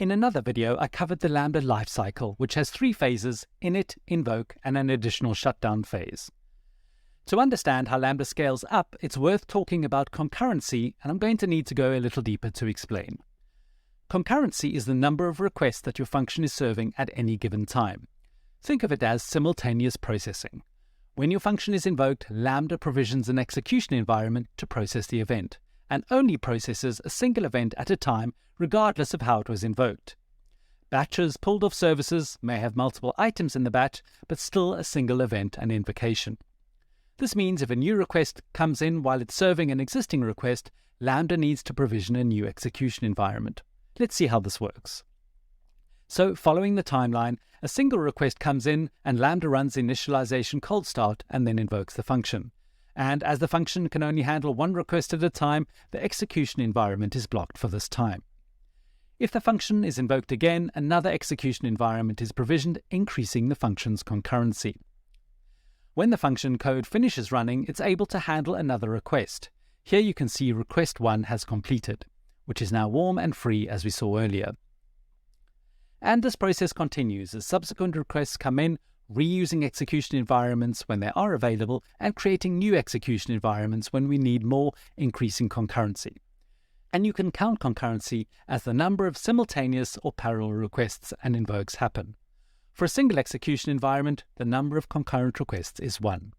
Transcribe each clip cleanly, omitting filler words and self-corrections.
In another video, I covered the Lambda lifecycle, which has 3 phases: init, invoke, and an additional shutdown phase. To understand how Lambda scales up, it's worth talking about concurrency, and I'm going to need to go a little deeper to explain. Concurrency is the number of requests that your function is serving at any given time. Think of it as simultaneous processing. When your function is invoked, Lambda provisions an execution environment to process the event, and only processes a single event at a time, regardless of how it was invoked. Batches pulled off services may have multiple items in the batch, but still a single event and invocation. This means if a new request comes in while it's serving an existing request, Lambda needs to provision a new execution environment. Let's see how this works. So, following the timeline, a single request comes in and Lambda runs initialization cold start and then invokes the function. And as the function can only handle one request at a time, the execution environment is blocked for this time. If the function is invoked again, another execution environment is provisioned, increasing the function's concurrency. When the function code finishes running, it's able to handle another request. Here you can see request 1 has completed, which is now warm and free as we saw earlier. And this process continues as subsequent requests come in, reusing execution environments when they are available and creating new execution environments when we need more, increasing concurrency. And you can count concurrency as the number of simultaneous or parallel requests and invokes happen. For a single execution environment, the number of concurrent requests is 1.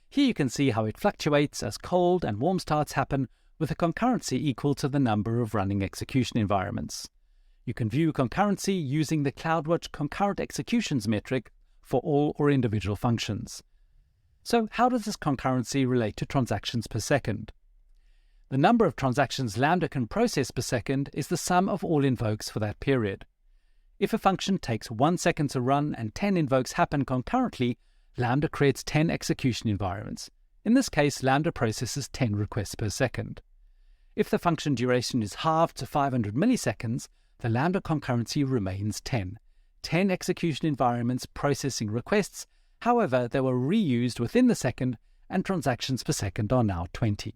Here you can see how it fluctuates as cold and warm starts happen, with a concurrency equal to the number of running execution environments. You can view concurrency using the CloudWatch concurrent executions metric for all or individual functions. So how does this concurrency relate to transactions per second? The number of transactions Lambda can process per second is the sum of all invokes for that period. If a function takes 1 second to run and 10 invokes happen concurrently, Lambda creates 10 execution environments. In this case, Lambda processes 10 requests per second. If the function duration is halved to 500 milliseconds, the Lambda concurrency remains 10. 10 execution environments processing requests, however, they were reused within the second, and transactions per second are now 20.